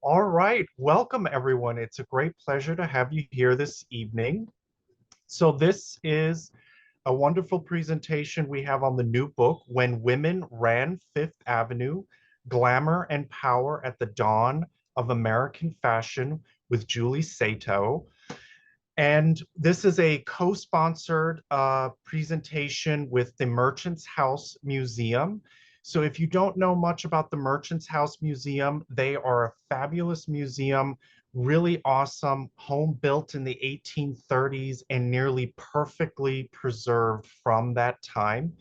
All right, welcome everyone. It's a great pleasure to have you here this evening. So this is a wonderful presentation we have on the new book, When Women Ran Fifth Avenue, Glamour and Power at the Dawn of American Fashion with Julie Satow. And this is a co-sponsored presentation with the Merchants House Museum. So if you don't know much about the Merchants House Museum, they are a fabulous museum, really awesome, home built in the 1830s and nearly perfectly preserved from that time.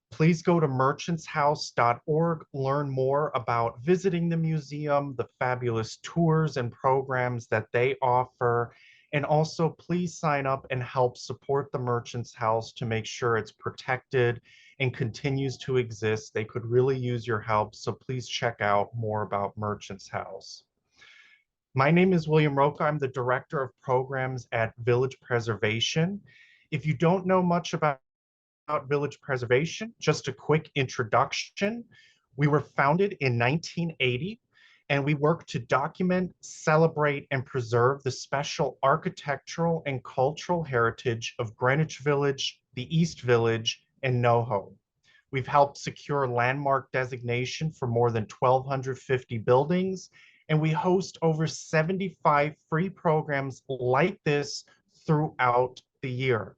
Please go to merchantshouse.org, learn more about visiting the museum, the fabulous tours and programs that they offer, and also please sign up and help support the Merchants House to make sure it's protected and continues to exist. They could really use your help, so please check out more about Merchants House. My name is William Roca. I'm the Director of Programs at Village Preservation. If you don't know much about Village Preservation, just a quick introduction. We were founded in 1980, and we work to document, celebrate, and preserve the special architectural and cultural heritage of Greenwich Village, the East Village, and NoHo. We've helped secure landmark designation for more than 1,250 buildings, and we host over 75 free programs like this throughout the year.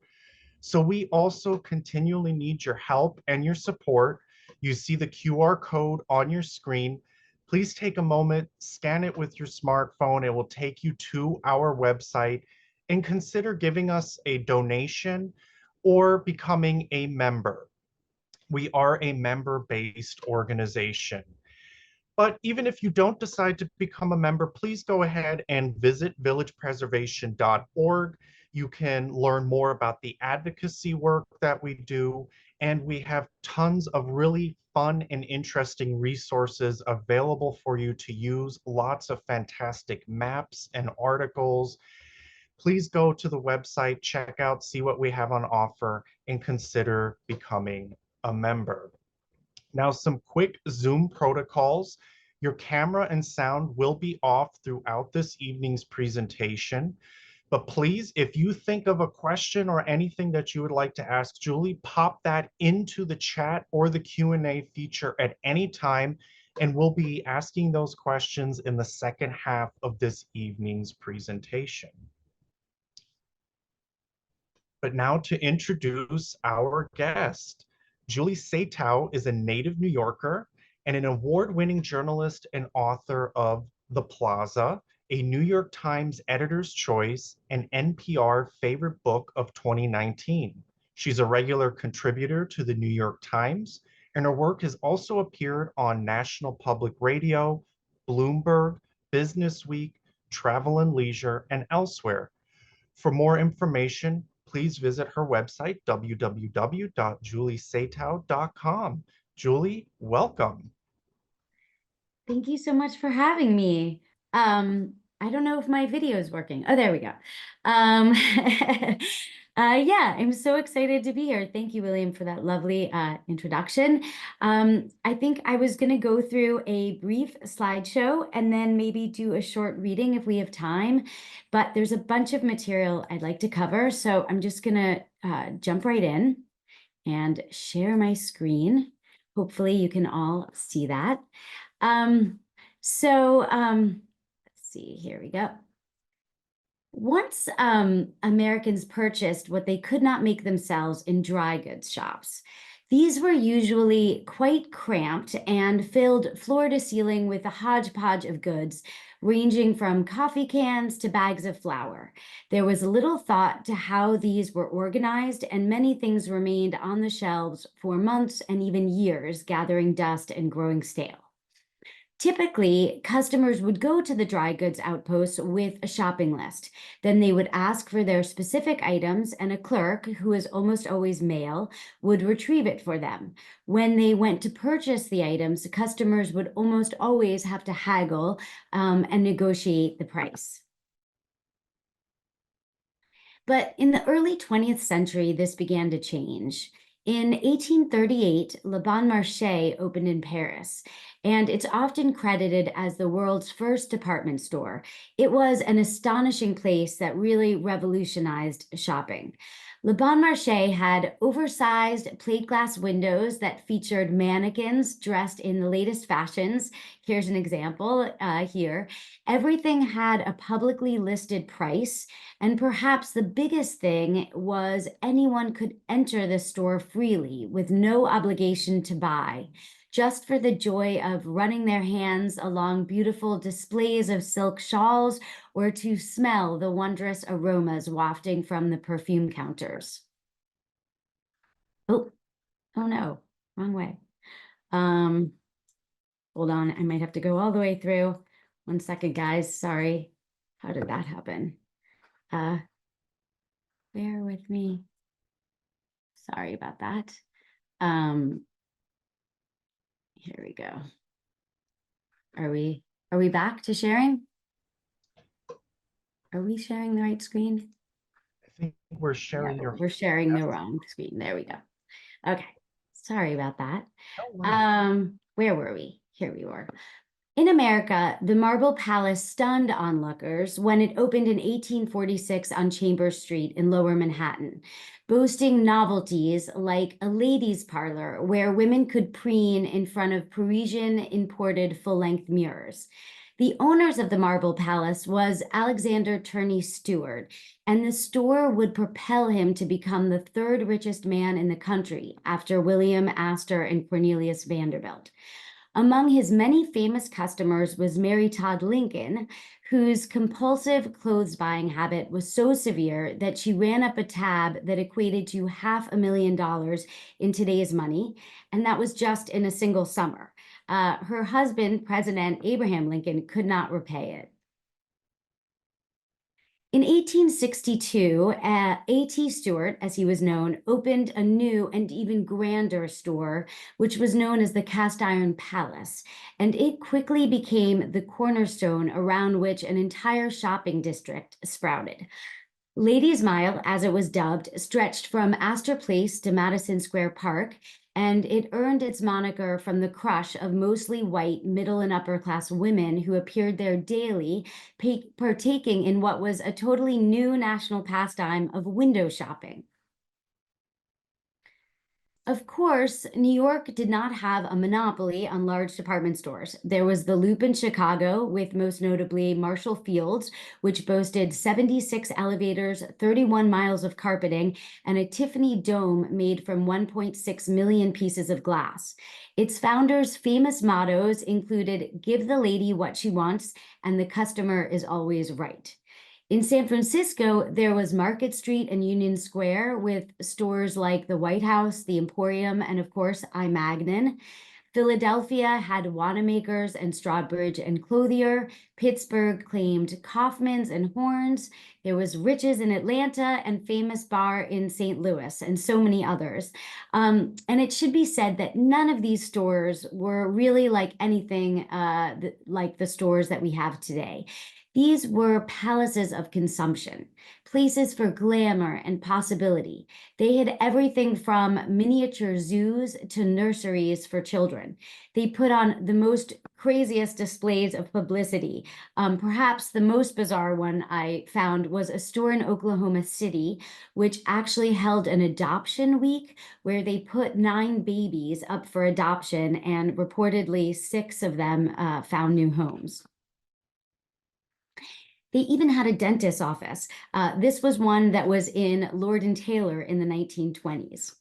So we also continually need your help and your support. You see the QR code on your screen. Please take a moment, scan it with your smartphone. It will take you to our website, and consider giving us a donation or becoming a member. We are a member-based organization. But even if you don't decide to become a member, please go ahead and visit villagepreservation.org. You can learn more about the advocacy work that we do, and we have tons of really fun and interesting resources available for you to use, lots of fantastic maps and articles. Please go to the website, check out, see what we have on offer, and consider becoming a member. Now, some quick Zoom protocols. Your camera and sound will be off throughout this evening's presentation. But please, if you think of a question or anything that you would like to ask Julie, pop that into the chat or the Q&A feature at any time, and we'll be asking those questions in the second half of this evening's presentation. But now to introduce our guest. Julie Satow is a native New Yorker and an award-winning journalist and author of The Plaza, a New York Times Editor's Choice and NPR Favorite Book of 2019. She's a regular contributor to the New York Times, and her work has also appeared on National Public Radio, Bloomberg, Business Week, Travel and Leisure, and elsewhere. For more information, please visit her website, www.juliesatow.com. Julie, welcome. Thank you so much for having me. I don't know if my video is working. Oh, there we go. Yeah, I'm so excited to be here. Thank you, William, for that lovely introduction. I think I was going to go through a brief slideshow and then maybe do a short reading if we have time, but there's a bunch of material I'd like to cover, so I'm just going to jump right in and share my screen. Hopefully you can all see that. Let's see, here we go. Once Americans purchased what they could not make themselves in dry goods shops, these were usually quite cramped and filled floor to ceiling with a hodgepodge of goods, ranging from coffee cans to bags of flour. There was little thought to how these were organized, and many things remained on the shelves for months and even years, gathering dust and growing stale. Typically, customers would go to the dry goods outpost with a shopping list. Then they would ask for their specific items, and a clerk, who is almost always male, would retrieve it for them. When they went to purchase the items, customers would almost always have to haggle and negotiate the price. But in the early 20th century, this began to change. In 1838, Le Bon Marché opened in Paris, and it's often credited as the world's first department store. It was an astonishing place that really revolutionized shopping. Le Bon Marché had oversized plate glass windows that featured mannequins dressed in the latest fashions. Here's an example here. Everything had a publicly listed price, and perhaps the biggest thing was anyone could enter the store freely with no obligation to buy, just for the joy of running their hands along beautiful displays of silk shawls or to smell the wondrous aromas wafting from the perfume counters. Oh, oh no, wrong way. Hold on, I might have to go all the way through. 1 second, guys, sorry. How did that happen? Bear with me. Sorry about that. Here we go. Are we back to sharing? Are we sharing the right screen? I think we're sharing No, your. we're sharing the wrong screen. There we go. Okay. Sorry about that. No worries. Where were we? Here we were. In America, the Marble Palace stunned onlookers when it opened in 1846 on Chambers Street in Lower Manhattan, boasting novelties like a ladies' parlor where women could preen in front of Parisian imported full-length mirrors. The owners of the Marble Palace was Alexander Turney Stewart, and the store would propel him to become the third richest man in the country after William Astor and Cornelius Vanderbilt. Among his many famous customers was Mary Todd Lincoln, whose compulsive clothes buying habit was so severe that she ran up a tab that equated to $500,000 in today's money, and that was just in a single summer. Her husband, President Abraham Lincoln, could not repay it. In 1862, A.T. Stewart, as he was known, opened a new and even grander store, which was known as the Cast Iron Palace, and it quickly became the cornerstone around which an entire shopping district sprouted. Ladies' Mile, as it was dubbed, stretched from Astor Place to Madison Square Park, and it earned its moniker from the crush of mostly white middle and upper class women who appeared there daily, partaking in what was a totally new national pastime of window shopping. Of course, New York did not have a monopoly on large department stores. There was the Loop in Chicago, with most notably Marshall Field's, which boasted 76 elevators, 31 miles of carpeting, and a Tiffany dome made from 1.6 million pieces of glass. Its founders' famous mottos included, "Give the lady what she wants, and the customer is always right." In San Francisco, there was Market Street and Union Square with stores like the White House, the Emporium, and of course, I. Magnin. Philadelphia had Wanamaker's and Strawbridge and Clothier. Pittsburgh claimed Kaufman's and Horns. There was Rich's in Atlanta and Famous Bar in St. Louis, and so many others. And it should be said that none of these stores were really like anything like the stores that we have today. These were palaces of consumption, places for glamour and possibility. They had everything from miniature zoos to nurseries for children. They put on the most craziest displays of publicity. Perhaps the most bizarre one I found was a store in Oklahoma City, which actually held an adoption week where they put 9 babies up for adoption, and reportedly 6 of them found new homes. They even had a dentist's office. This was one that was in Lord & Taylor in the 1920s.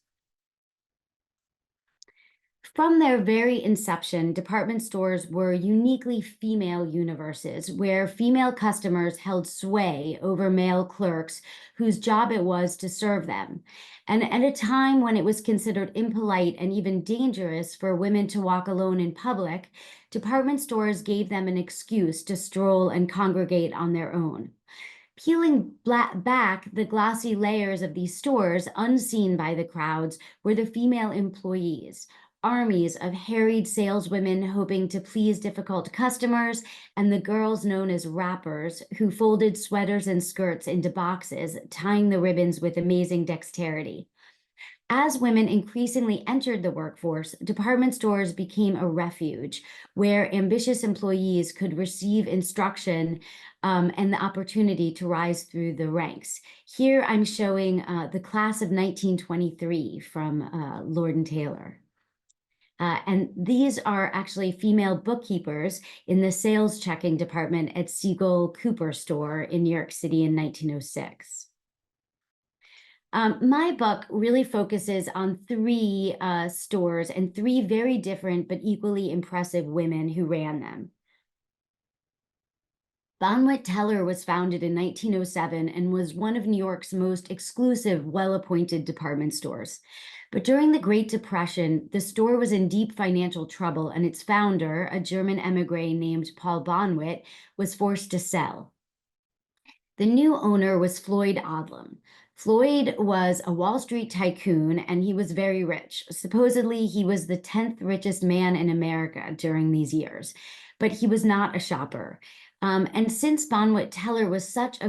From their very inception, department stores were uniquely female universes where female customers held sway over male clerks whose job it was to serve them. And at a time when it was considered impolite and even dangerous for women to walk alone in public, department stores gave them an excuse to stroll and congregate on their own. Peeling back the glossy layers of these stores, unseen by the crowds, were the female employees. Armies of harried saleswomen hoping to please difficult customers, and the girls known as wrappers, who folded sweaters and skirts into boxes, tying the ribbons with amazing dexterity. As women increasingly entered the workforce, department stores became a refuge where ambitious employees could receive instruction and the opportunity to rise through the ranks. Here I'm showing the class of 1923 from Lord and Taylor. And these are actually female bookkeepers in the sales checking department at Siegel Cooper store in New York City in 1906. My book really focuses on three stores and three very different but equally impressive women who ran them. Bonwit Teller was founded in 1907 and was one of New York's most exclusive, well-appointed department stores. But during the Great Depression, the store was in deep financial trouble, and its founder, a German emigre named Paul Bonwit, was forced to sell. The new owner was Floyd Odlum. Floyd was a Wall Street tycoon, and he was very rich. Supposedly, he was the 10th richest man in America during these years, but he was not a shopper. And since Bonwit Teller was such a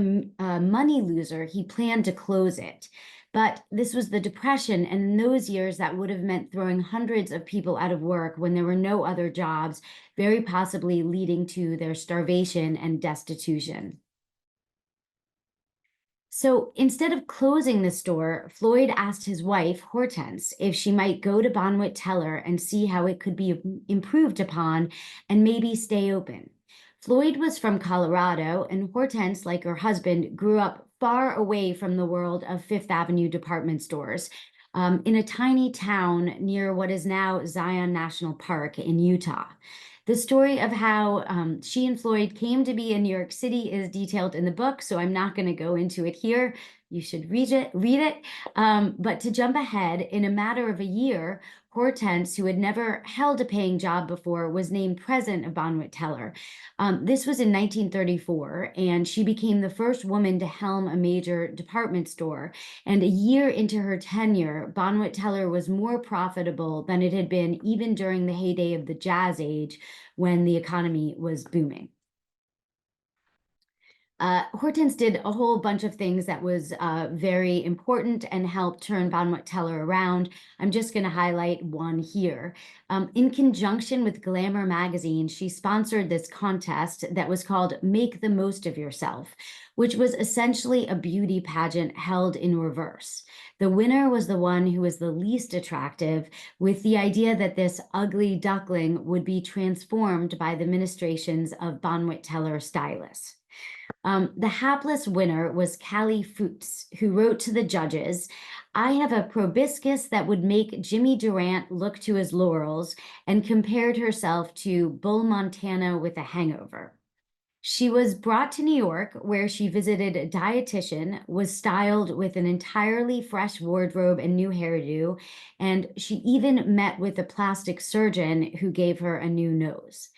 money loser, he planned to close it. But this was the Depression, and in those years, that would have meant throwing hundreds of people out of work when there were no other jobs, very possibly leading to their starvation and destitution. So instead of closing the store, Floyd asked his wife, Hortense, if she might go to Bonwit Teller and see how it could be improved upon and maybe stay open. Floyd was from Colorado, and Hortense, like her husband, grew up far away from the world of Fifth Avenue department stores, in a tiny town near what is now Zion National Park in Utah. The story of how she and Floyd came to be in New York City is detailed in the book, so I'm not going to go into it here. You should read it. But to jump ahead, in a matter of a year, Hortense, who had never held a paying job before, was named president of Bonwit Teller. This was in 1934, and she became the first woman to helm a major department store. And a year into her tenure, Bonwit Teller was more profitable than it had been even during the heyday of the Jazz Age, when the economy was booming. Hortense did a whole bunch of things that was very important and helped turn Bonwit Teller around. I'm just going to highlight one here. In conjunction with Glamour magazine, she sponsored this contest that was called Make the Most of Yourself, which was essentially a beauty pageant held in reverse. The winner was the one who was the least attractive, with the idea that this ugly duckling would be transformed by the ministrations of Bonwit Teller stylists. The hapless winner was Callie Foots, who wrote to the judges, "I have a proboscis that would make Jimmy Durant look to his laurels," and compared herself to Bull Montana with a hangover. She was brought to New York, where she visited a dietitian, was styled with an entirely fresh wardrobe and new hairdo, and she even met with a plastic surgeon who gave her a new nose.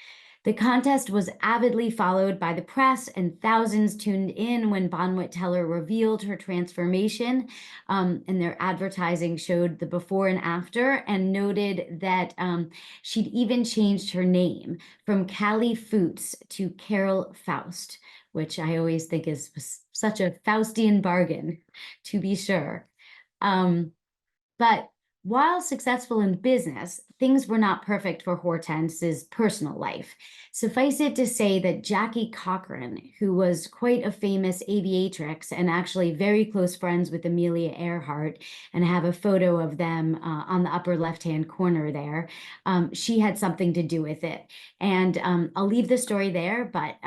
The contest was avidly followed by the press, and thousands tuned in when Bonwit Teller revealed her transformation, and their advertising showed the before and after, and noted that she'd even changed her name from Callie Foots to Carol Faust, which I always think is such a Faustian bargain, to be sure. But while successful in business, things were not perfect for Hortense's personal life. Suffice it to say that Jackie Cochran, who was quite a famous aviatrix and actually very close friends with Amelia Earhart, and have a photo of them on the upper left-hand corner there, she had something to do with it. And I'll leave the story there, but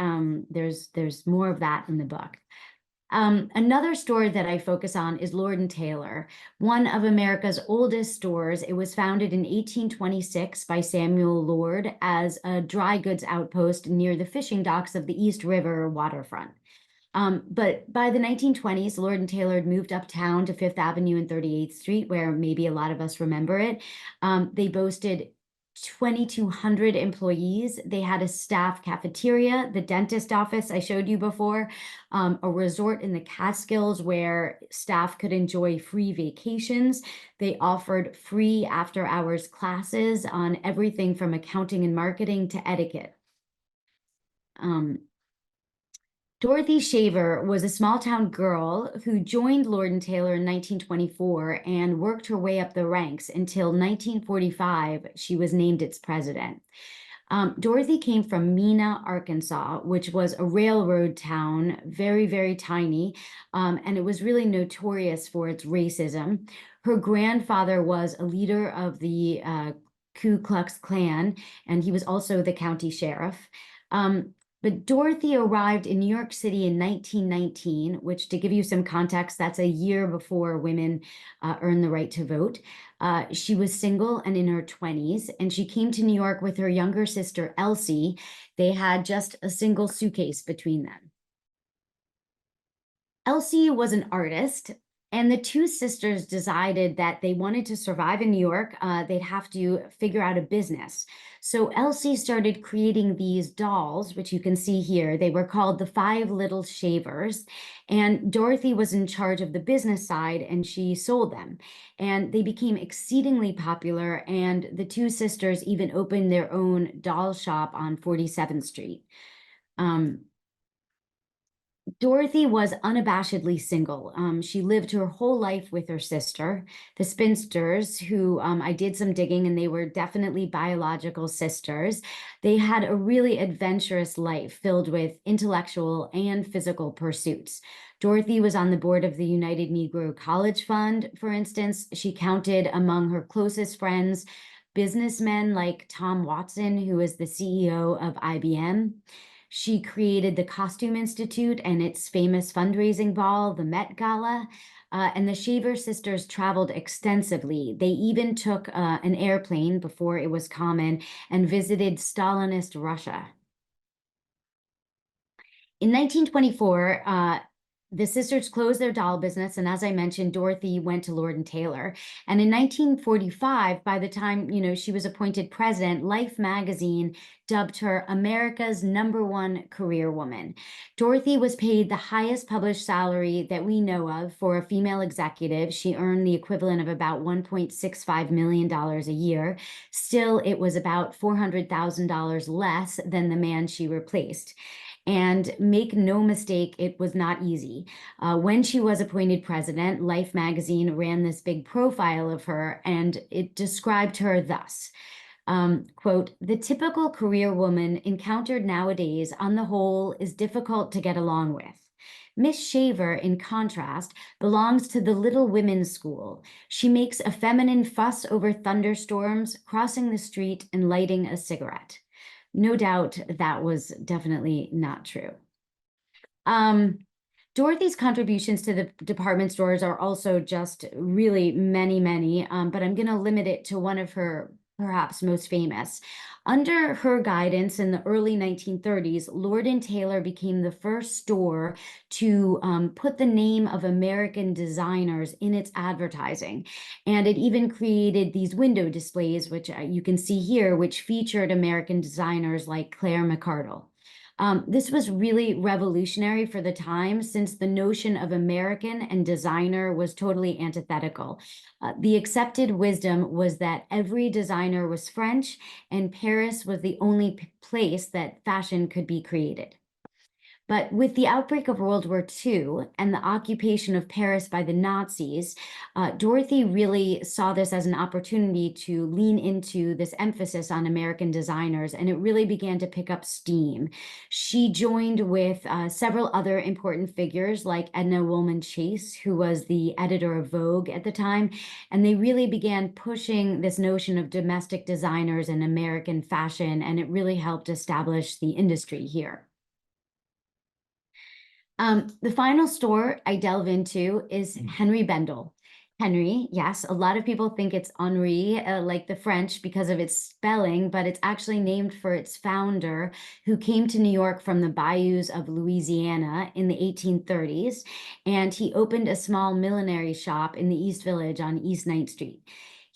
there's more of that in the book. Another store that I focus on is Lord & Taylor, one of America's oldest stores. It was founded in 1826 by Samuel Lord as a dry goods outpost near the fishing docks of the East River waterfront. But by the 1920s, Lord & Taylor had moved uptown to Fifth Avenue and 38th Street, where maybe a lot of us remember it. They boasted 2,200 employees. They had a staff cafeteria, the dentist office I showed you before, a resort in the Catskills where staff could enjoy free vacations. They offered free after-hours classes on everything from accounting and marketing to etiquette. Dorothy Shaver was a small-town girl who joined Lord & Taylor in 1924 and worked her way up the ranks until 1945. She was named its president. Dorothy came from Mena, Arkansas, which was a railroad town, very, very tiny, and it was really notorious for its racism. Her grandfather was a leader of the Ku Klux Klan, and he was also the county sheriff. But Dorothy arrived in New York City in 1919, which, to give you some context, that's a year before women earned the right to vote. She was single and in her 20s, and she came to New York with her younger sister, Elsie. They had just a single suitcase between them. Elsie was an artist, and the two sisters decided that they wanted to survive in New York. They'd have to figure out a business. So Elsie started creating these dolls, which you can see here. They were called the Five Little Shavers. And Dorothy was in charge of the business side, and she sold them. And they became exceedingly popular, and the two sisters even opened their own doll shop on 47th Street. Dorothy was unabashedly single. She lived her whole life with her sister, the spinsters, who I did some digging, and they were definitely biological sisters. They had a really adventurous life filled with intellectual and physical pursuits. Dorothy was on the board of the United Negro College Fund, for instance. She counted among her closest friends businessmen like Tom Watson, who is the CEO of IBM. She created the Costume Institute and its famous fundraising ball, the Met Gala, and the Shaver sisters traveled extensively. They even took an airplane before it was common and visited Stalinist Russia. In 1924, the sisters closed their doll business, and as I mentioned, Dorothy went to Lord & Taylor. And in 1945, by the time, she was appointed president, Life magazine dubbed her America's #1 career woman. Dorothy was paid the highest published salary that we know of for a female executive. She earned the equivalent of about $1.65 million a year. Still, it was about $400,000 less than the man she replaced. And make no mistake, it was not easy. When she was appointed president, Life magazine ran this big profile of her, and it described her thus. Quote, "The typical career woman encountered nowadays, on the whole, is difficult to get along with. Miss Shaver, in contrast, belongs to the little women's school. She makes a feminine fuss over thunderstorms, crossing the street, and lighting a cigarette." No doubt that was definitely not true. Dorothy's contributions to the department stores are also just really many, many, but I'm going to limit it to one of her perhaps most famous. Under her guidance in the early 1930s, Lord & Taylor became the first store to put the name of American designers in its advertising. And it even created these window displays, which you can see here, which featured American designers like Claire McCardle. This was really revolutionary for the time, since the notion of American and designer was totally antithetical. The accepted wisdom was that every designer was French, and Paris was the only place that fashion could be created. But with the outbreak of World War II and the occupation of Paris by the Nazis, Dorothy really saw this as an opportunity to lean into this emphasis on American designers, and it really began to pick up steam. She joined with several other important figures like Edna Woolman Chase, who was the editor of Vogue at the time, and they really began pushing this notion of domestic designers and American fashion, and it really helped establish the industry here. The final store I delve into is Henry Bendel. Henry, yes, a lot of people think it's Henri, like the French, because of its spelling, but it's actually named for its founder, who came to New York from the bayous of Louisiana in the 1830s, and he opened a small millinery shop in the East Village on East 9th Street.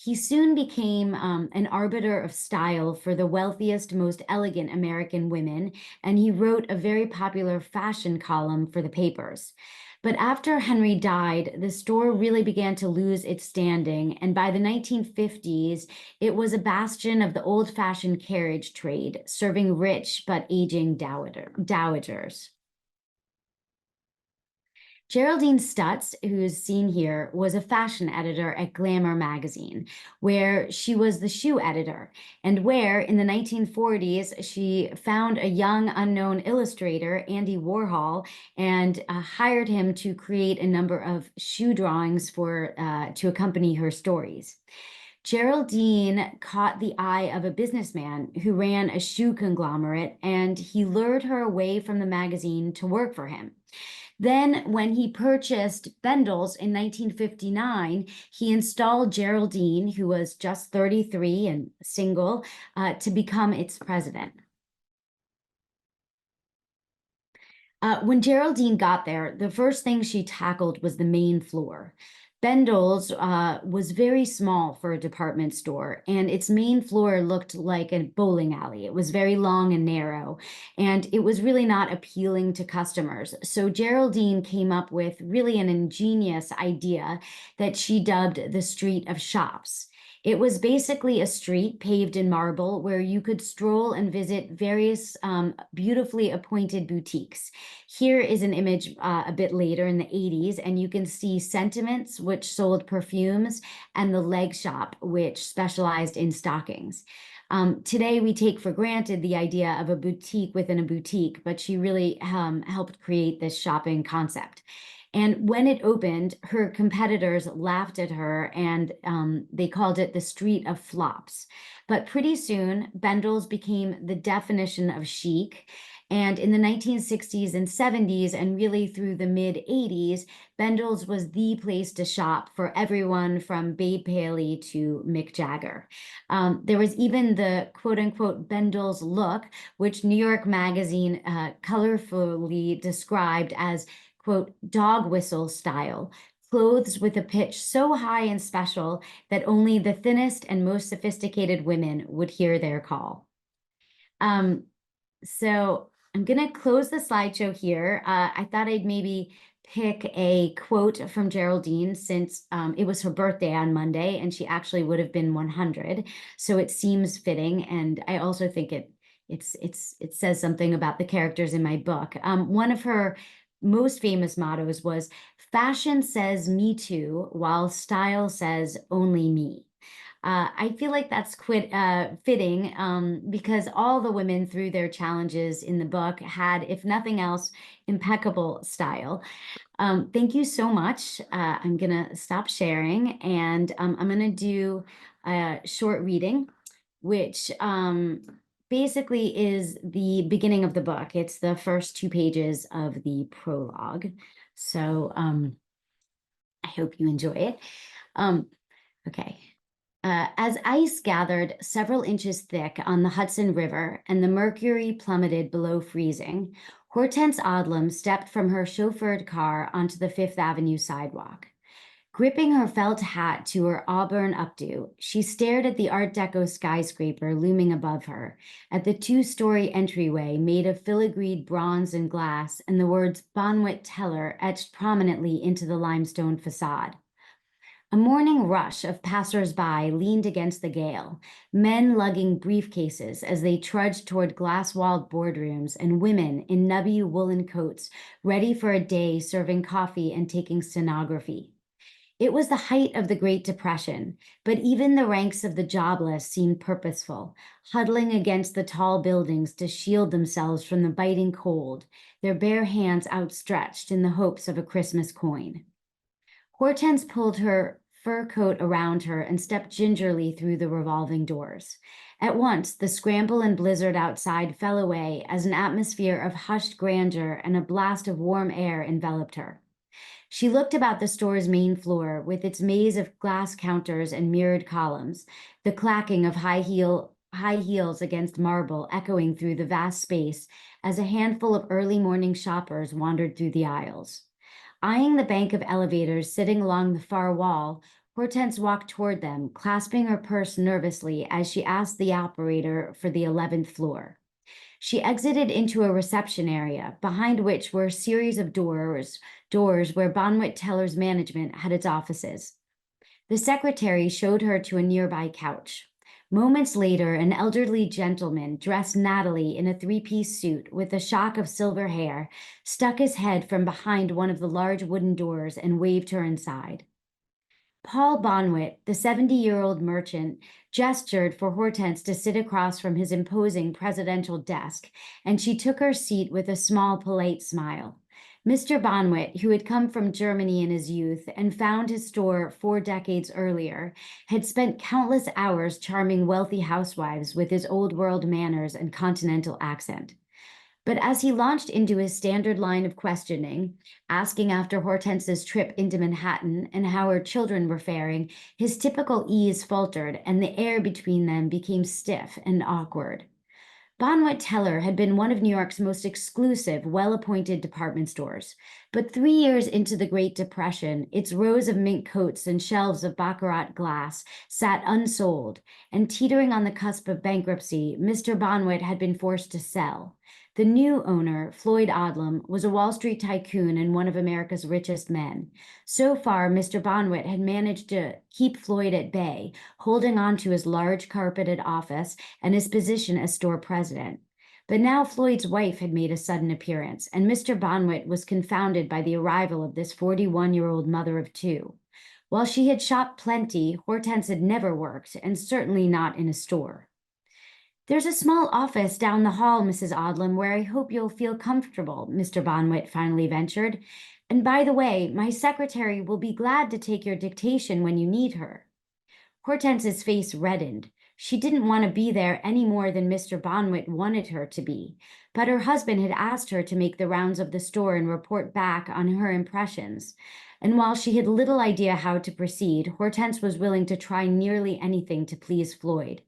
He soon became an arbiter of style for the wealthiest, most elegant American women, and he wrote a very popular fashion column for the papers. But after Henry died, the store really began to lose its standing, and by the 1950s, it was a bastion of the old-fashioned carriage trade, serving rich but aging dowagers. Geraldine Stutz, who's seen here, was a fashion editor at Glamour magazine, where she was the shoe editor, and where in the 1940s she found a young unknown illustrator, Andy Warhol, and hired him to create a number of shoe drawings to accompany her stories. Geraldine caught the eye of a businessman who ran a shoe conglomerate, and he lured her away from the magazine to work for him. Then, when he purchased Bendel's in 1959, he installed Geraldine, who was just 33 and single, to become its president. When Geraldine got there, the first thing she tackled was the main floor. Bendel's was very small for a department store, and its main floor looked like a bowling alley. It was very long and narrow, and it was really not appealing to customers. So Geraldine came up with really an ingenious idea that she dubbed the Street of Shops. It was basically a street paved in marble where you could stroll and visit various beautifully appointed boutiques. Here is an image a bit later in the 80s, and you can see Sentiments, which sold perfumes, and the Leg Shop, which specialized in stockings. Today, we take for granted the idea of a boutique within a boutique, but she really helped create this shopping concept. And when it opened, her competitors laughed at her, and they called it the Street of Flops. But pretty soon, Bendel's became the definition of chic. And in the 1960s and 70s, and really through the mid-80s, Bendel's was the place to shop for everyone from Babe Paley to Mick Jagger. There was even the quote-unquote Bendel's look, which New York Magazine colorfully described as quote, dog whistle style, clothes with a pitch so high and special that only the thinnest and most sophisticated women would hear their call. So I'm going to close the slideshow here. I thought I'd maybe pick a quote from Geraldine since it was her birthday on Monday, and she actually would have been 100. So it seems fitting, and I also think it says something about the characters in my book. One of her most famous mottos was, "Fashion says me too, while style says only me." I feel like that's fitting because all the women through their challenges in the book had, if nothing else, impeccable style. Thank you so much. I'm going to stop sharing, and I'm going to do a short reading, which basically is the beginning of the book. It's the first 2 pages of the prologue. So I hope you enjoy it. Okay. As ice gathered several inches thick on the Hudson River and the mercury plummeted below freezing, Hortense Odlum stepped from her chauffeured car onto the Fifth Avenue sidewalk. Gripping her felt hat to her auburn updo, she stared at the Art Deco skyscraper looming above her, at the 2-story entryway made of filigreed bronze and glass, and the words Bonwit Teller etched prominently into the limestone facade. A morning rush of passers-by leaned against the gale, men lugging briefcases as they trudged toward glass-walled boardrooms, and women in nubby woolen coats ready for a day serving coffee and taking stenography. It was the height of the Great Depression, but even the ranks of the jobless seemed purposeful, huddling against the tall buildings to shield themselves from the biting cold, their bare hands outstretched in the hopes of a Christmas coin. Hortense pulled her fur coat around her and stepped gingerly through the revolving doors. At once, the scramble and blizzard outside fell away as an atmosphere of hushed grandeur and a blast of warm air enveloped her. She looked about the store's main floor with its maze of glass counters and mirrored columns, the clacking of high heels against marble echoing through the vast space as a handful of early morning shoppers wandered through the aisles. Eyeing the bank of elevators sitting along the far wall, Hortense walked toward them, clasping her purse nervously as she asked the operator for the 11th floor. She exited into a reception area, behind which were a series of doors where Bonwit Teller's management had its offices. The secretary showed her to a nearby couch. Moments later, an elderly gentleman dressed nattily in a three-piece suit with a shock of silver hair stuck his head from behind one of the large wooden doors and waved her inside. Paul Bonwit, the 70-year-old merchant, gestured for Hortense to sit across from his imposing presidential desk, and she took her seat with a small, polite smile. Mr. Bonwit, who had come from Germany in his youth and found his store 4 decades earlier, had spent countless hours charming wealthy housewives with his old-world manners and continental accent. But as he launched into his standard line of questioning, asking after Hortense's trip into Manhattan and how her children were faring, his typical ease faltered and the air between them became stiff and awkward. Bonwit Teller had been one of New York's most exclusive, well-appointed department stores. But 3 years into the Great Depression, its rows of mink coats and shelves of baccarat glass sat unsold, and teetering on the cusp of bankruptcy, Mr. Bonwit had been forced to sell. The new owner, Floyd Odlum, was a Wall Street tycoon and one of America's richest men. So far, Mr. Bonwit had managed to keep Floyd at bay, holding on to his large carpeted office and his position as store president. But now Floyd's wife had made a sudden appearance, and Mr. Bonwit was confounded by the arrival of this 41-year-old mother of two. While she had shopped plenty, Hortense had never worked, and certainly not in a store. "There's a small office down the hall, Mrs. Odlum, where I hope you'll feel comfortable," Mr. Bonwit finally ventured. "And by the way, my secretary will be glad to take your dictation when you need her." Hortense's face reddened. She didn't want to be there any more than Mr. Bonwit wanted her to be, but her husband had asked her to make the rounds of the store and report back on her impressions. And while she had little idea how to proceed, Hortense was willing to try nearly anything to please Floyd.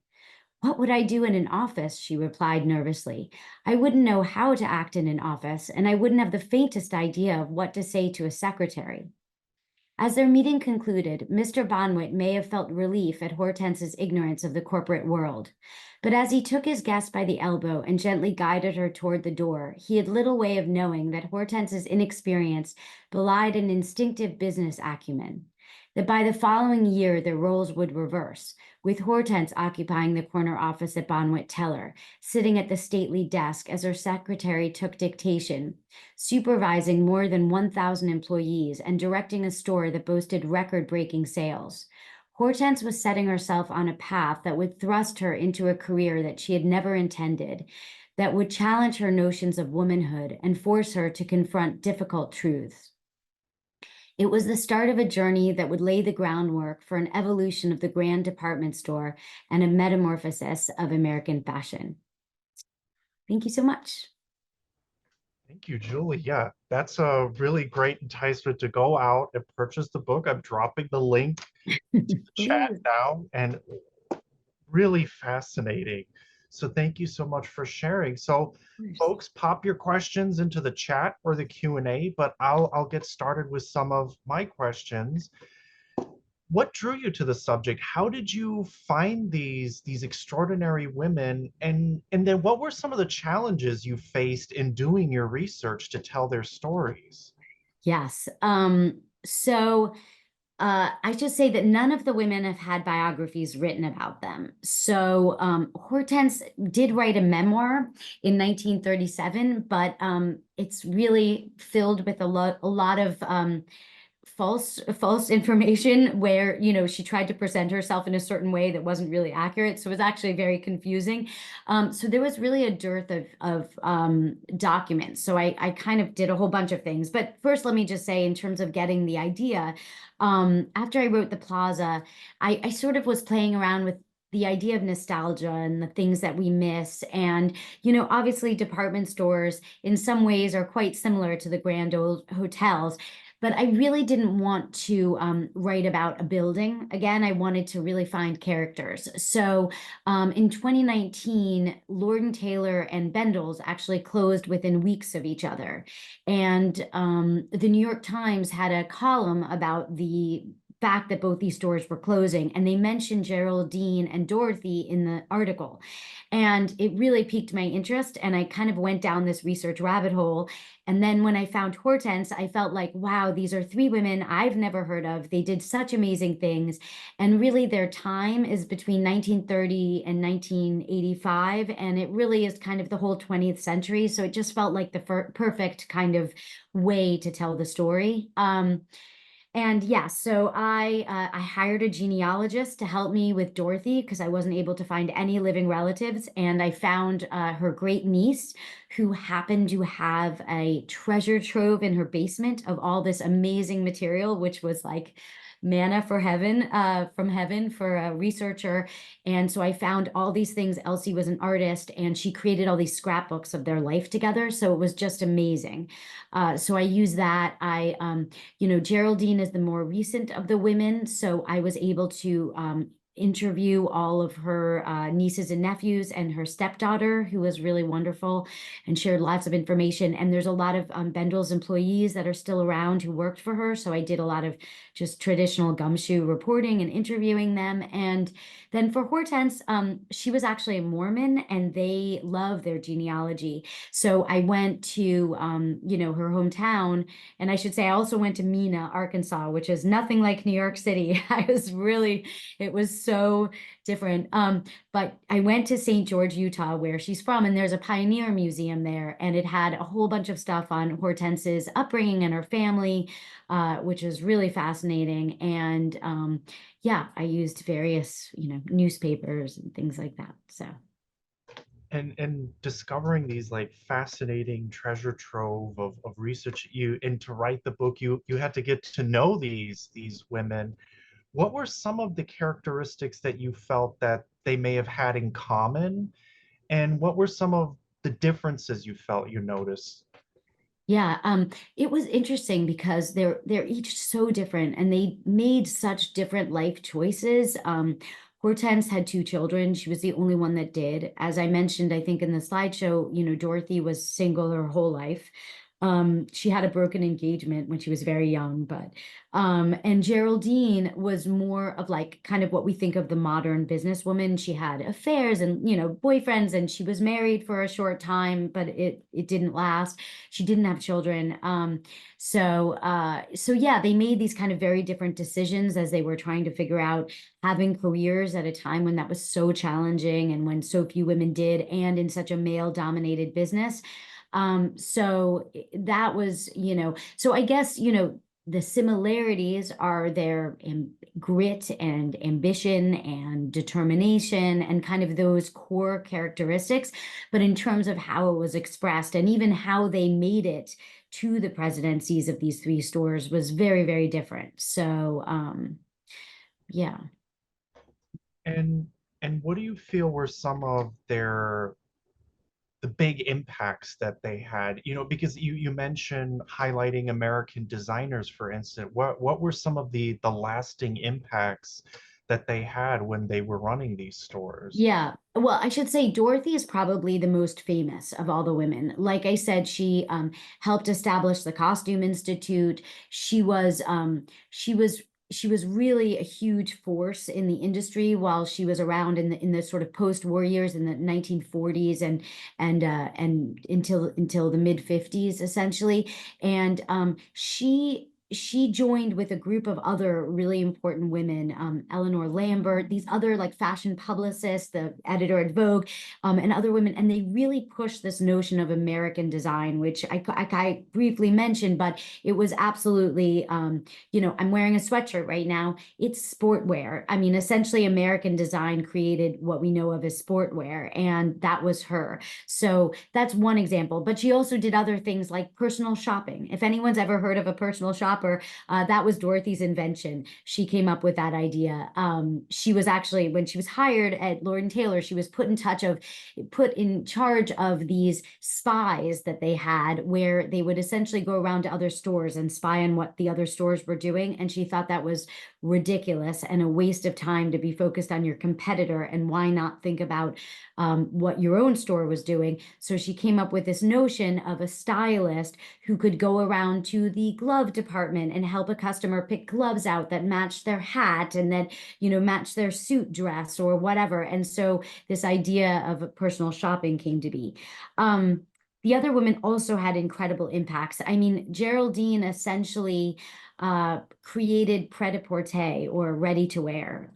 "What would I do in an office?" she replied nervously. "I wouldn't know how to act in an office, and I wouldn't have the faintest idea of what to say to a secretary." As their meeting concluded, Mr. Bonwit may have felt relief at Hortense's ignorance of the corporate world. But as he took his guest by the elbow and gently guided her toward the door, he had little way of knowing that Hortense's inexperience belied an instinctive business acumen. That by the following year, their roles would reverse, with Hortense occupying the corner office at Bonwit Teller, sitting at the stately desk as her secretary took dictation, supervising more than 1,000 employees and directing a store that boasted record-breaking sales. Hortense was setting herself on a path that would thrust her into a career that she had never intended, that would challenge her notions of womanhood and force her to confront difficult truths. It was the start of a journey that would lay the groundwork for an evolution of the grand department store and a metamorphosis of American fashion. Thank you so much. Thank you, Julie. Yeah, that's a really great enticement to go out and purchase the book. I'm dropping the link to the chat now, and really fascinating. So thank you so much for sharing. So folks, pop your questions into the chat or the Q&A, but I'll get started with some of my questions. What drew you to the subject? How did you find these extraordinary women? And then what were some of the challenges you faced in doing your research to tell their stories? Yes. I should say that none of the women have had biographies written about them. So Hortense did write a memoir in 1937, but it's really filled with a lot of false information where, you know, she tried to present herself in a certain way that wasn't really accurate. So it was actually very confusing. So there was really a dearth of documents. So I kind of did a whole bunch of things. But first, let me just say, in terms of getting the idea, after I wrote The Plaza, I sort of was playing around with the idea of nostalgia and the things that we miss. And, you know, obviously department stores in some ways are quite similar to the grand old hotels. But I really didn't want to write about a building. Again, I wanted to really find characters. So in 2019, Lord & Taylor and Bendel's actually closed within weeks of each other. And the New York Times had a column about the fact that both these stores were closing. And they mentioned Geraldine and Dorothy in the article. And it really piqued my interest. And I kind of went down this research rabbit hole. And then when I found Hortense, I felt like, wow, these are three women I've never heard of. They did such amazing things. And really, their time is between 1930 and 1985. And it really is kind of the whole 20th century. So it just felt like the perfect kind of way to tell the story. And yeah, so I hired a genealogist to help me with Dorothy because I wasn't able to find any living relatives, and I found her great niece who happened to have a treasure trove in her basement of all this amazing material, which was like manna for heaven, from heaven for a researcher. And so I found all these things. Elsie was an artist, and she created all these scrapbooks of their life together. So it was just amazing. So I use that. Geraldine is the more recent of the women, so I was able to interview all of her nieces and nephews and her stepdaughter, who was really wonderful and shared lots of information. And there's a lot of Bendel's employees that are still around who worked for her. So I did a lot of just traditional gumshoe reporting and interviewing them. And then for Hortense, she was actually a Mormon, and they love their genealogy. So I went to, her hometown, and I should say I also went to Mena, Arkansas, which is nothing like New York City. It was so different. But I went to St. George, Utah, where she's from, and there's a pioneer museum there, and it had a whole bunch of stuff on Hortense's upbringing and her family, which is really fascinating. And yeah, I used various, newspapers and things like that. So. And discovering these like fascinating treasure trove of research, and to write the book, you had to get to know these women. What were some of the characteristics that you felt that they may have had in common? And what were some of the differences you felt you noticed? Yeah, it was interesting because they're each so different, and they made such different life choices. Hortense had two children. She was the only one that did. As I mentioned, I think in the slideshow, Dorothy was single her whole life. She had a broken engagement when she was very young, but and Geraldine was more of like kind of what we think of the modern businesswoman. She had affairs and boyfriends, and she was married for a short time, but it didn't last. She didn't have children. So yeah, they made these kind of very different decisions as they were trying to figure out having careers at a time when that was so challenging and when so few women did, and in such a male-dominated business. So that was, so I guess, the similarities are their grit and ambition and determination and kind of those core characteristics. But in terms of how it was expressed and even how they made it to the presidencies of these three stores was very, very different. So, yeah. And what do you feel were some of the big impacts that they had, because you mentioned highlighting American designers, for instance. What were some of the lasting impacts that they had when they were running these stores? Yeah. Well, I should say Dorothy is probably the most famous of all the women. Like I said, she helped establish the Costume Institute. She was she was she was really a huge force in the industry while she was around in the sort of post-war years in the 1940s and until the mid 50s essentially. And she joined with a group of other really important women, Eleanor Lambert, these other like fashion publicists, the editor at Vogue, and other women. And they really pushed this notion of American design, which I briefly mentioned, but it was absolutely, I'm wearing a sweatshirt right now. It's sportwear. I mean, essentially, American design created what we know of as sportwear, and that was her. So that's one example. But she also did other things like personal shopping. If anyone's ever heard of a personal shopper, that was Dorothy's invention. She came up with that idea. She was actually, when she was hired at Lord & Taylor, she was put in charge of these spies that they had, where they would essentially go around to other stores and spy on what the other stores were doing. And she thought that was ridiculous and a waste of time to be focused on your competitor, and why not think about what your own store was doing. So she came up with this notion of a stylist who could go around to the glove department department and help a customer pick gloves out that matched their hat and that, matched their suit dress or whatever. And so this idea of personal shopping came to be. The other women also had incredible impacts. I mean, Geraldine essentially created pret-a-porter or ready to wear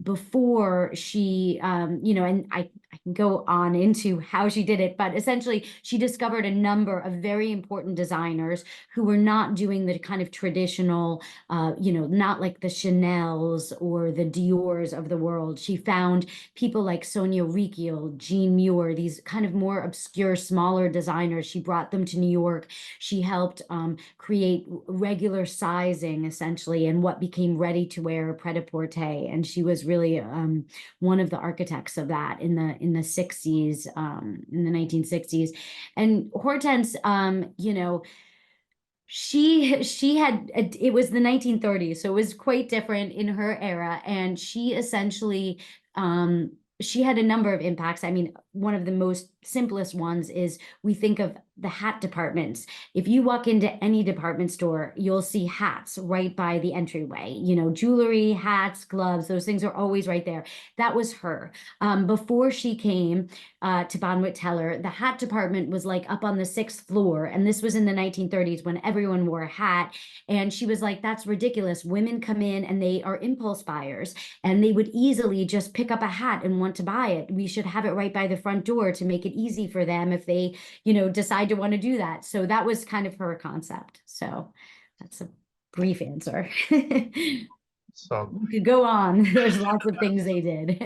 before she, and I can go on into how she did it, but essentially she discovered a number of very important designers who were not doing the kind of traditional, not like the Chanels or the Diors of the world. She found people like Sonia Rykiel, Jean Muir, these kind of more obscure, smaller designers. She brought them to New York. She helped create regular sizing, essentially, and what became ready to wear pret-a-porter. And she was really one of the architects of that in the 60s, in the 1960s. And Hortense, she had, it was the 1930s, so it was quite different in her era, and she essentially she had a number of impacts. I mean, one of the most simplest ones is we think of the hat departments. If you walk into any department store, you'll see hats right by the entryway. Jewelry, hats, gloves, those things are always right there. That was her. Before she came to Bonwit Teller, the hat department was like up on the 6th floor. And this was in the 1930s when everyone wore a hat. And she was like, that's ridiculous. Women come in and they are impulse buyers and they would easily just pick up a hat and want to buy it. We should have it right by the front door to make it easy for them if they, decide to want to do that. So that was kind of her concept. So that's a brief answer. So you could go on. There's lots of things they did.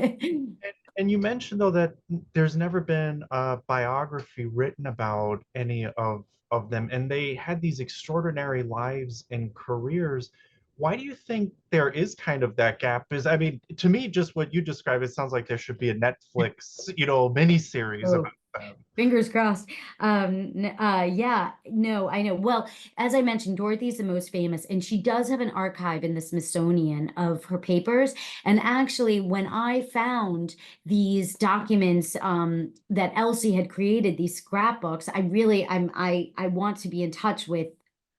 and you mentioned though that there's never been a biography written about any of them, and they had these extraordinary lives and careers. Why do you think there is kind of that gap? Because I mean, to me, just what you described, it sounds like there should be a Netflix, miniseries Oh. about them. Fingers crossed. Yeah, no, I know. Well, as I mentioned, Dorothy's the most famous, and she does have an archive in the Smithsonian of her papers. And actually, when I found these documents that Elsie had created, these scrapbooks, I want to be in touch with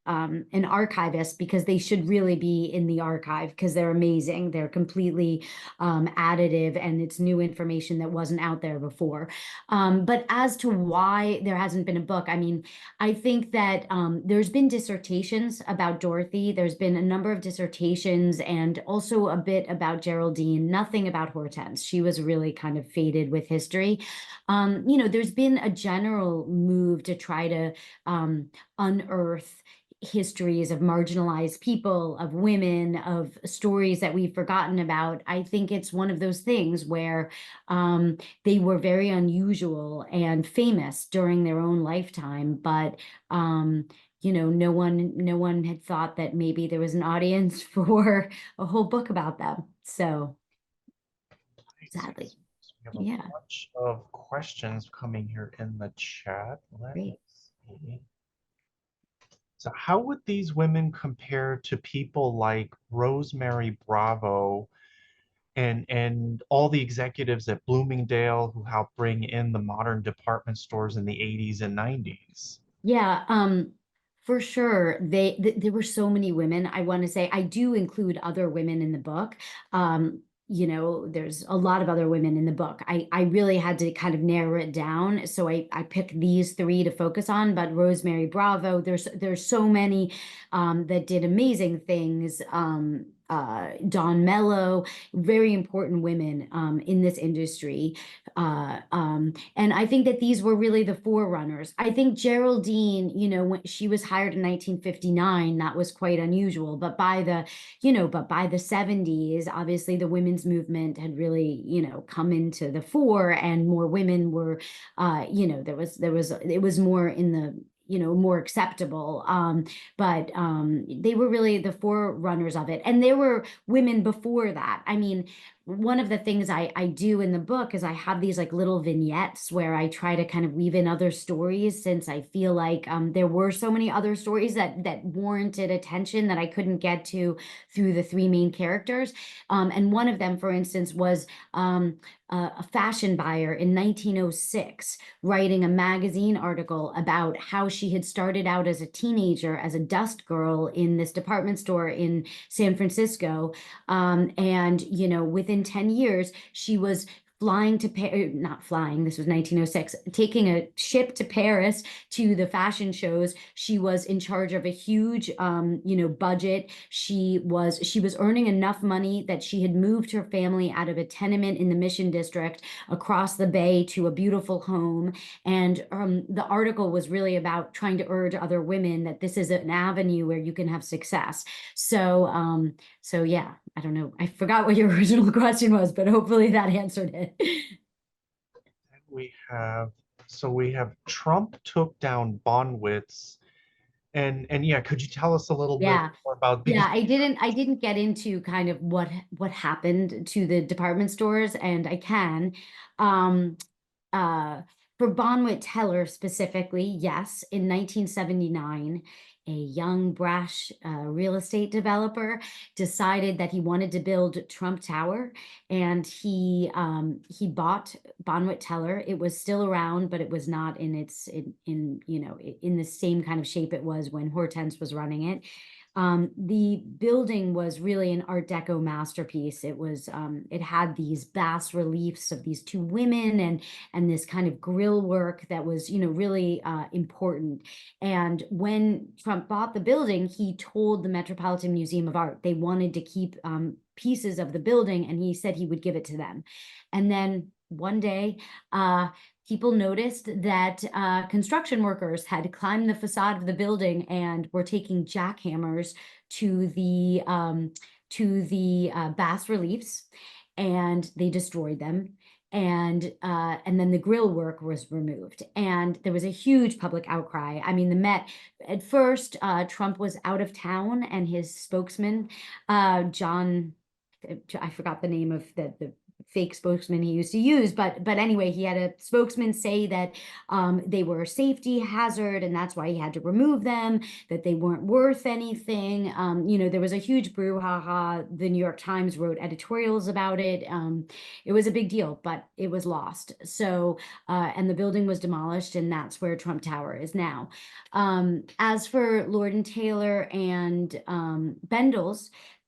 an archivist because they should really be in the archive because they're amazing. They're completely additive and it's new information that wasn't out there before. But as to why there hasn't been a book, I mean, I think that there's been dissertations about Dorothy. There's been a number of dissertations and also a bit about Geraldine, nothing about Hortense. She was really kind of faded with history. There's been a general move to try to unearth histories of marginalized people, of women, of stories that we've forgotten about. I think it's one of those things where they were very unusual and famous during their own lifetime, but no one had thought that maybe there was an audience for a whole book about them. So sadly, We have a yeah, bunch of questions coming here in the chat. Let great. me see. So how would these women compare to people like Rosemary Bravo and all the executives at Bloomingdale who helped bring in the modern department stores in the 80s and 90s? Yeah, for sure. There were so many women. I want to say I do include other women in the book. There's a lot of other women in the book. I really had to kind of narrow it down. So I picked these three to focus on, but Rosemary Bravo, there's so many that did amazing things. Dawn Mello, very important women in this industry. And I think that these were really the forerunners. I think Geraldine, when she was hired in 1959, that was quite unusual. But by the 70s, obviously the women's movement had really, come into the fore, and more women were, it was more in the more acceptable. But they were really the forerunners of it. And there were women before that. I mean, one of the things I do in the book is I have these like little vignettes where I try to kind of weave in other stories, since I feel like there were so many other stories that warranted attention that I couldn't get to through the three main characters. And one of them, for instance, was a fashion buyer in 1906 writing a magazine article about how she had started out as a teenager as a dust girl in this department store in San Francisco. And, you know, within 10 years, she was flying to not flying, this was 1906, taking a ship to Paris to the fashion shows. She was in charge of a huge, you know, budget. She was earning enough money that she had moved her family out of a tenement in the Mission District across the bay to a beautiful home. And the article was really about trying to urge other women that this is an avenue where you can have success. So, so yeah, I don't know. I forgot what your original question was, but hopefully that answered it. We have, so we have Trump took down Bonwitz, and yeah, could you tell us a little bit Yeah. more about, because Yeah, I didn't get into kind of what happened to the department stores, and I can. Um, uh, for Bonwit Teller specifically, yes, in 1979, a young, brash real estate developer decided that he wanted to build Trump Tower, and he bought Bonwit Teller. It was still around, but it was not in its in you know in the same kind of shape it was when Hortense was running it. The building was really an Art Deco masterpiece. It was, it had these bas reliefs of these two women and this kind of grill work that was, you know, really important. And when Trump bought the building, he told the Metropolitan Museum of Art they wanted to keep pieces of the building, and he said he would give it to them. And then one day, people noticed that construction workers had climbed the facade of the building and were taking jackhammers to the bas reliefs, and they destroyed them. And then the grill work was removed, and there was a huge public outcry. I mean, the Met at first, Trump was out of town, and his spokesman, John, I forgot the name of the fake spokesman he used to use, but anyway, he had a spokesman say that they were a safety hazard, and that's why he had to remove them, that they weren't worth anything. You know, there was a huge brouhaha. The New York Times wrote editorials about it. It was a big deal, but it was lost. So, and the building was demolished, and that's where Trump Tower is now. As for Lord and Taylor and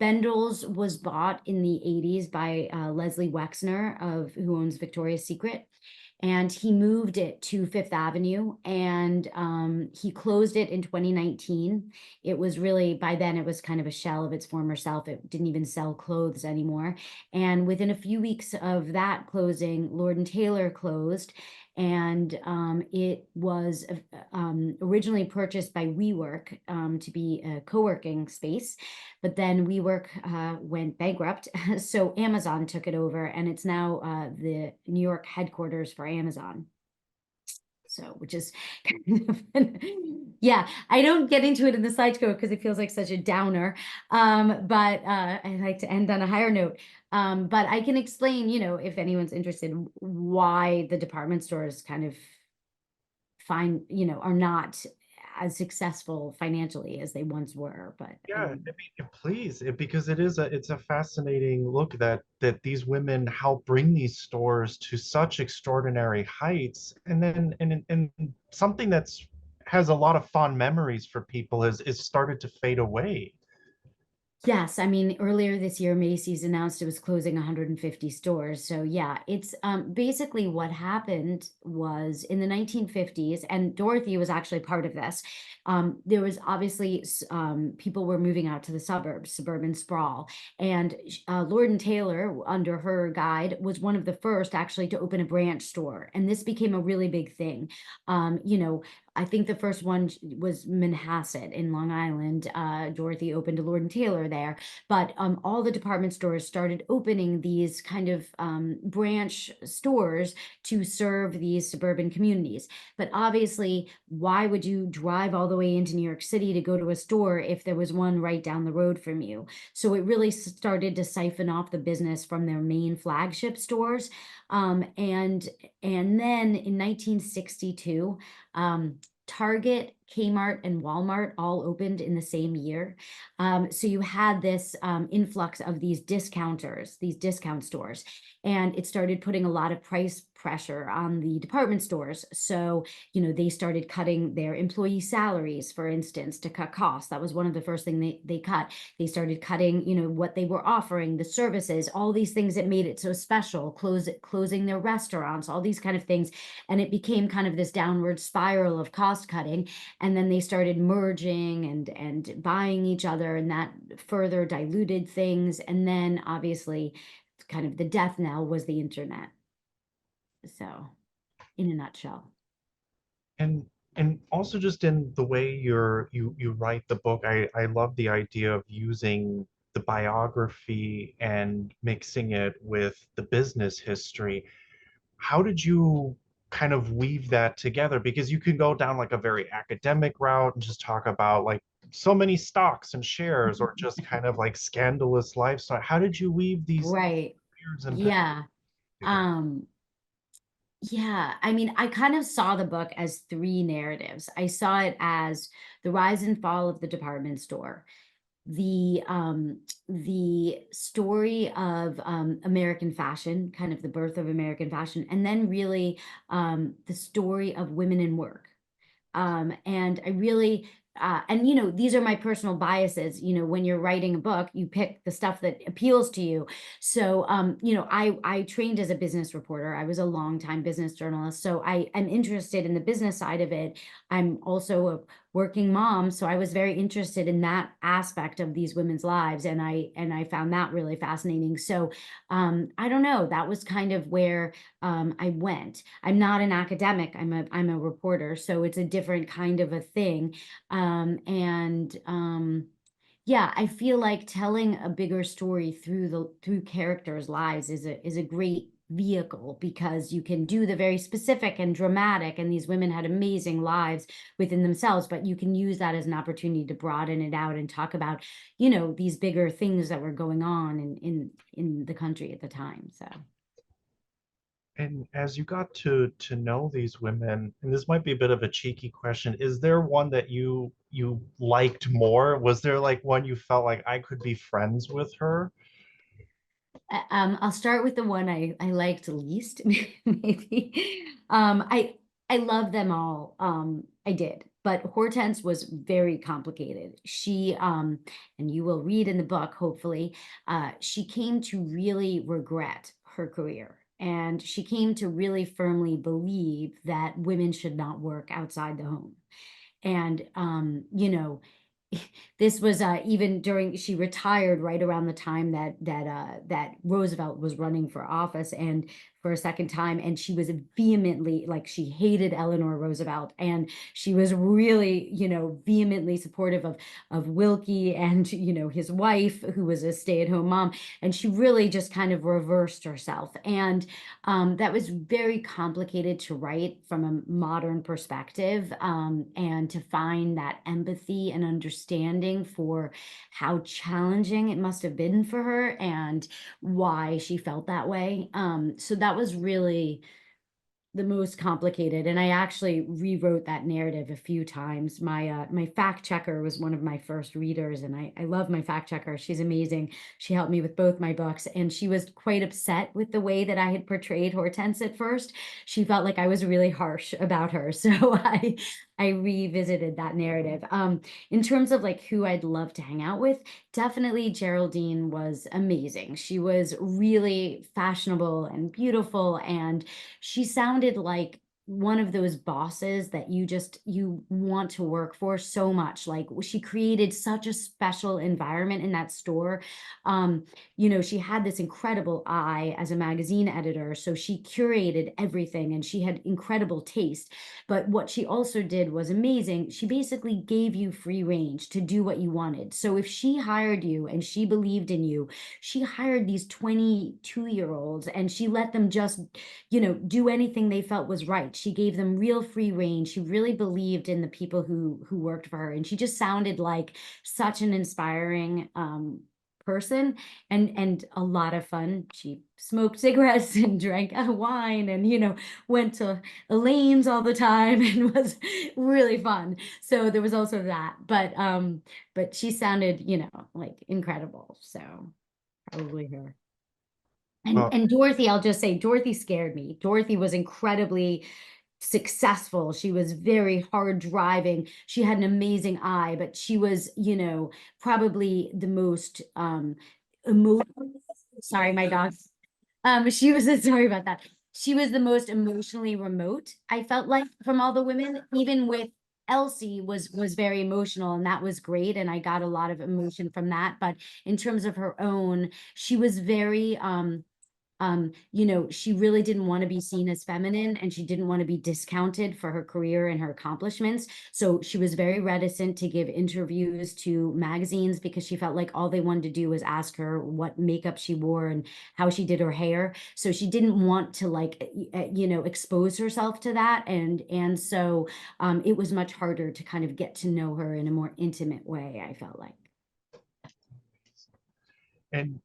Bendel's was bought in the 80s by Leslie Wexner, who owns Victoria's Secret. And he moved it to Fifth Avenue, and he closed it in 2019. It was really, by then, it was kind of a shell of its former self. It didn't even sell clothes anymore. And within a few weeks of that closing, Lord and Taylor closed. And it was originally purchased by WeWork to be a co-working space, but then WeWork went bankrupt, so Amazon took it over, and it's now the New York headquarters for Amazon. So, which is kind of, yeah, I don't get into it in the slideshow because it feels like such a downer. But I like to end on a higher note. But I can explain, you know, if anyone's interested, why the department stores kind of you know, are not as successful financially as they once were. But yeah, I anyway. mean, please, because it's a fascinating look that these women help bring these stores to such extraordinary heights, and then and something that's has a lot of fond memories for people is started to fade away. Yes, I mean, earlier this year, Macy's announced it was closing 150 stores. So yeah, it's basically what happened was in the 1950s, and Dorothy was actually part of this. There was obviously people were moving out to the suburbs, suburban sprawl, and Lord and Taylor, under her guide, was one of the first actually to open a branch store, and this became a really big thing. You know, I think the first one was Manhasset in Long Island. Dorothy opened a Lord and Taylor there, but all the department stores started opening these kind of branch stores to serve these suburban communities. But obviously, why would you drive all the way into New York City to go to a store if there was one right down the road from you? So it really started to siphon off the business from their main flagship stores. And then in 1962, Target Kmart and Walmart all opened in the same year. So you had this influx of these discounters, these discount stores, and it started putting a lot of price pressure on the department stores. So, they started cutting their employee salaries, for instance, to cut costs. That was one of the first things they cut. They started cutting, what they were offering, the services, all these things that made it so special, closing their restaurants, all these kind of things. And it became kind of this downward spiral of cost cutting. And then they started merging and buying each other, and that further diluted things. And then obviously kind of the death knell was the internet. So, in a nutshell. And also just in the way you write the book, I love the idea of using the biography and mixing it with the business history. How did you kind of weave that together? Because you can go down like a very academic route and just talk about like so many stocks and shares, or just kind of like scandalous lifestyle. How did you weave these Right. careers and business Yeah. together? Um, yeah, I mean, I kind of saw the book as three narratives. I saw it as the rise and fall of the department store, the story of American fashion, kind of the birth of American fashion, and then really the story of women in work. And I really, and these are my personal biases. When you're writing a book, you pick the stuff that appeals to you. So, I trained as a business reporter. I was a longtime business journalist, so I am interested in the business side of it. I'm also a working mom, so I was very interested in that aspect of these women's lives, and I found that really fascinating. So, I don't know. That was kind of where I went. I'm not an academic. I'm a reporter, so it's a different kind of a thing. And yeah, I feel like telling a bigger story through characters' lives is a great vehicle, because you can do the very specific and dramatic, and these women had amazing lives within themselves, but you can use that as an opportunity to broaden it out and talk about, these bigger things that were going on in the country at the time. So. And as you got to know these women, and this might be a bit of a cheeky question, is there one that you liked more? Was there like one you felt like I could be friends with her? I'll start with the one I liked least, maybe. I love them all. I did, but Hortense was very complicated. She, and you will read in the book, hopefully, she came to really regret her career. And she came to really firmly believe that women should not work outside the home. And, this was even during, she retired right around the time that Roosevelt was running for office, and for a second time, and she was vehemently, like, she hated Eleanor Roosevelt, and she was really, vehemently supportive of Wilkie and, his wife, who was a stay-at-home mom, and she really just kind of reversed herself. And that was very complicated to write from a modern perspective, and to find that empathy and understanding for how challenging it must have been for her and why she felt that way. So that was really the most complicated, and I actually rewrote that narrative a few times. My fact checker was one of my first readers, and I love my fact checker. She's amazing. She helped me with both my books, and she was quite upset with the way that I had portrayed Hortense at first. She felt like I was really harsh about her, so I revisited that narrative. In terms of like who I'd love to hang out with, definitely Geraldine was amazing. She was really fashionable and beautiful, and she sounded like one of those bosses that you want to work for so much. Like, she created such a special environment in that store. She had this incredible eye as a magazine editor, so she curated everything, and she had incredible taste. But what she also did was amazing. She basically gave you free range to do what you wanted. So if she hired you and she believed in you, she hired these 22-year-olds, and she let them just, do anything they felt was right. She gave them real free reign. She really believed in the people who worked for her, and she just sounded like such an inspiring person, and a lot of fun. She smoked cigarettes and drank wine, and went to Elaine's all the time and was really fun. So there was also that, but she sounded, like incredible. So probably her. And Well, and Dorothy, I'll just say, Dorothy scared me. Dorothy was incredibly successful. She was very hard driving. She had an amazing eye, but she was, probably the most emotional. Sorry, my dog. She was sorry about that. She was the most emotionally remote, I felt like, from all the women, even with Elsie was very emotional, and that was great. And I got a lot of emotion from that. But in terms of her own, she was very she really didn't want to be seen as feminine, and she didn't want to be discounted for her career and her accomplishments. So she was very reticent to give interviews to magazines because she felt like all they wanted to do was ask her what makeup she wore and how she did her hair. So she didn't want to expose herself to that. And so it was much harder to kind of get to know her in a more intimate way, I felt like.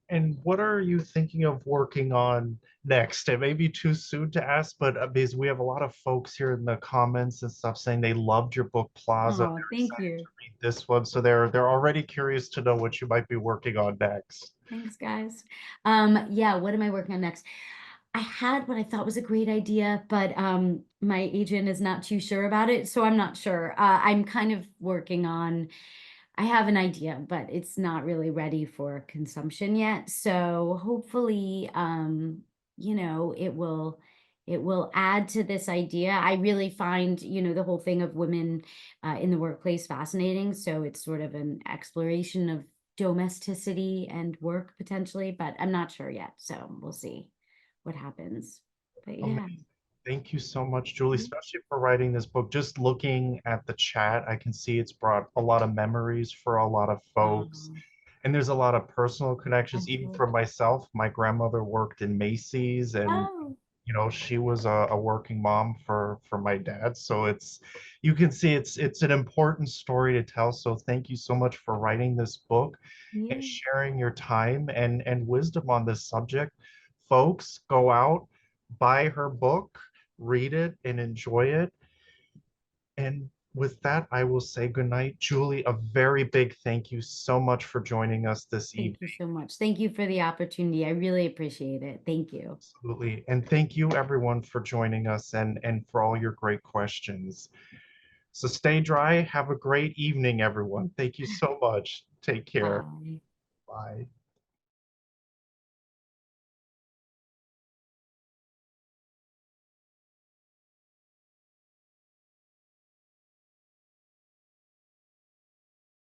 and what are you thinking of working on next? It may be too soon to ask, but because we have a lot of folks here in the comments and stuff saying they loved your book Plaza, Oh, they're thank excited you. to read this one, so they're already curious to know what you might be working on next. Thanks, guys. Yeah, what am I working on next? I had what I thought was a great idea, but my agent is not too sure about it, so I'm not sure. I'm kind of working on, I have an idea, but it's not really ready for consumption yet. So hopefully, it will add to this idea. I really find, the whole thing of women in the workplace fascinating. So it's sort of an exploration of domesticity and work potentially, but I'm not sure yet. So we'll see what happens. But yeah. Amazing. Thank you so much, Julie, Mhm. especially for writing this book. Just looking at the chat, I can see it's brought a lot of memories for a lot of folks. Um, And there's a lot of personal I connections, even hope. for myself. My grandmother worked in Macy's, and Oh, she was a working mom for my dad. So you can see it's an important story to tell. So thank you so much for writing this book and yeah. sharing your time and wisdom on this subject. Folks, go out, buy her book, read it, and enjoy it. And with that, I will say goodnight. Julie, a very big thank you so much for joining us this Thank you evening. so much. Thank you for the opportunity. I really appreciate it. Thank you. Absolutely. And thank you everyone for joining us and for all your great questions. So stay dry. Have a great evening, everyone. Thank you so much. Take care. Bye. Bye.